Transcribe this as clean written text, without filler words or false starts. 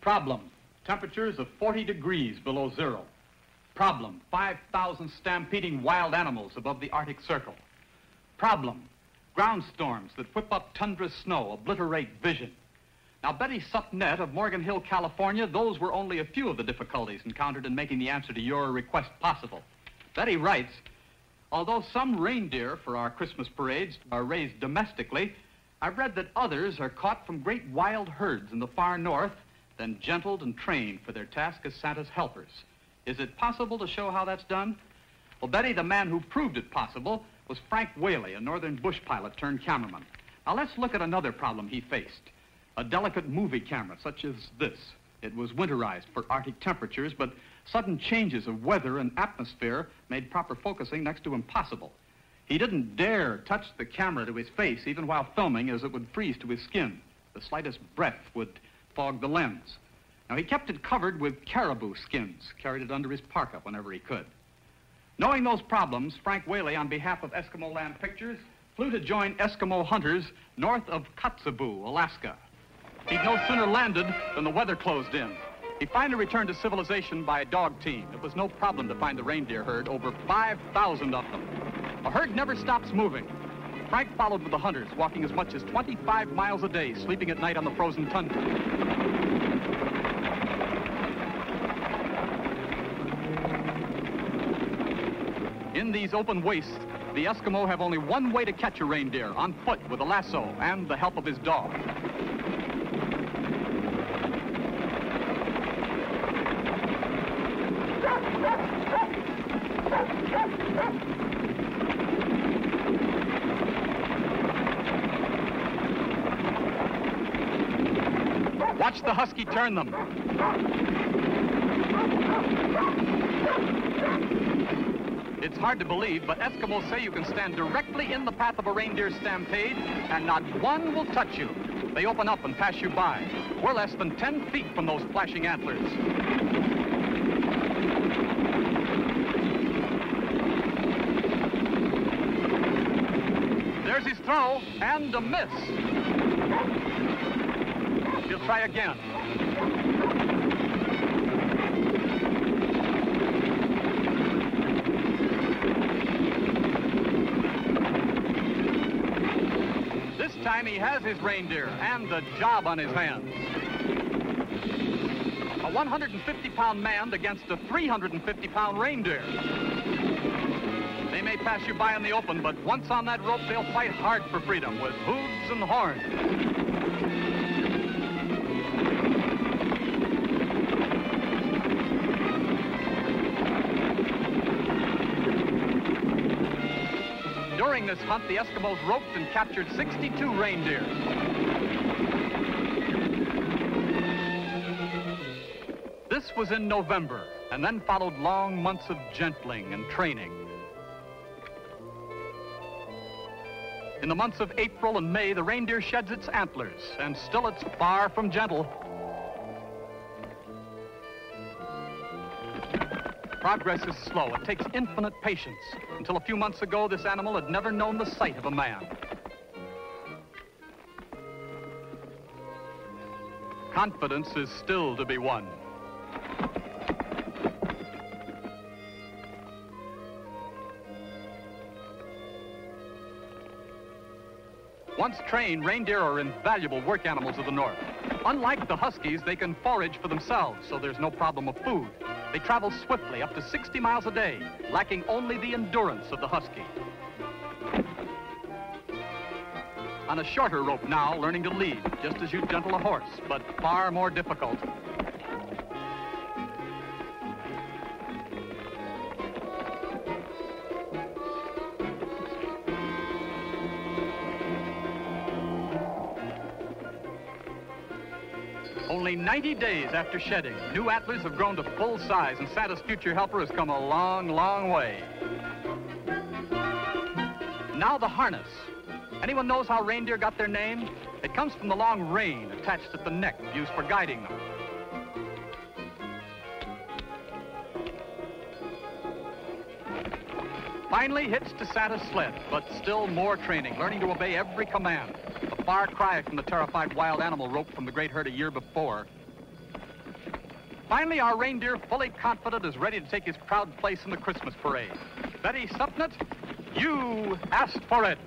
Problem, temperatures of 40 degrees below zero. Problem, 5,000 stampeding wild animals above the Arctic Circle. Problem, ground storms that whip up tundra snow, obliterate vision. Now, Betty Sutnett of Morgan Hill, California, those were only a few of the difficulties encountered in making the answer to your request possible. Betty writes, although some reindeer for our Christmas parades are raised domestically, I've read that others are caught from great wild herds in the far north, then gentled and trained for their task as Santa's helpers. Is it possible to show how that's done? Well, Betty, the man who proved it possible was Frank Whaley, a northern bush pilot turned cameraman. Now, let's look at another problem he faced. A delicate movie camera, such as this. It was winterized for Arctic temperatures, but sudden changes of weather and atmosphere made proper focusing next to impossible. He didn't dare touch the camera to his face, even while filming, as it would freeze to his skin. The slightest breath would fog the lens. Now, he kept it covered with caribou skins, carried it under his parka whenever he could. Knowing those problems, Frank Whaley, on behalf of Eskimo Land Pictures, flew to join Eskimo hunters north of Kotzebue, Alaska. He'd no sooner landed than the weather closed in. He finally returned to civilization by a dog team. It was no problem to find the reindeer herd, over 5,000 of them. A herd never stops moving. Frank followed with the hunters, walking as much as 25 miles a day, sleeping at night on the frozen tundra. In these open wastes, the Eskimo have only one way to catch a reindeer, on foot with a lasso and the help of his dog. Watch the husky turn them. It's hard to believe, but Eskimos say you can stand directly in the path of a reindeer stampede and not one will touch you. They open up and pass you by. We're less than 10 feet from those flashing antlers. There's his throw, and a miss. He'll try again. This time he has his reindeer and the job on his hands. A 150-pound man against a 350-pound reindeer. They may pass you by in the open, but once on that rope, they'll fight hard for freedom with hooves and horns. During this hunt, the Eskimos roped and captured 62 reindeer. This was in November, and then followed long months of gentling and training. In the months of April and May, the reindeer sheds its antlers, and still it's far from gentle. Progress is slow. It takes infinite patience. Until a few months ago, this animal had never known the sight of a man. Confidence is still to be won. Once trained, reindeer are invaluable work animals of the north. Unlike the huskies, they can forage for themselves, so there's no problem of food. They travel swiftly, up to 60 miles a day, lacking only the endurance of the husky. On a shorter rope now, learning to lead, just as you gentle a horse, but far more difficult. Only 90 days after shedding, new antlers have grown to full size, and Santa's future helper has come a long, long way. Now the harness. Anyone knows how reindeer got their name? It comes from the long rein attached at the neck, used for guiding them. Finally hitched to Santa's sled, but still more training, learning to obey every command. A far cry from the terrified wild animal roped from the great herd a year before. Finally, our reindeer, fully confident, is ready to take his proud place in the Christmas parade. Betty Supnett, you asked for it.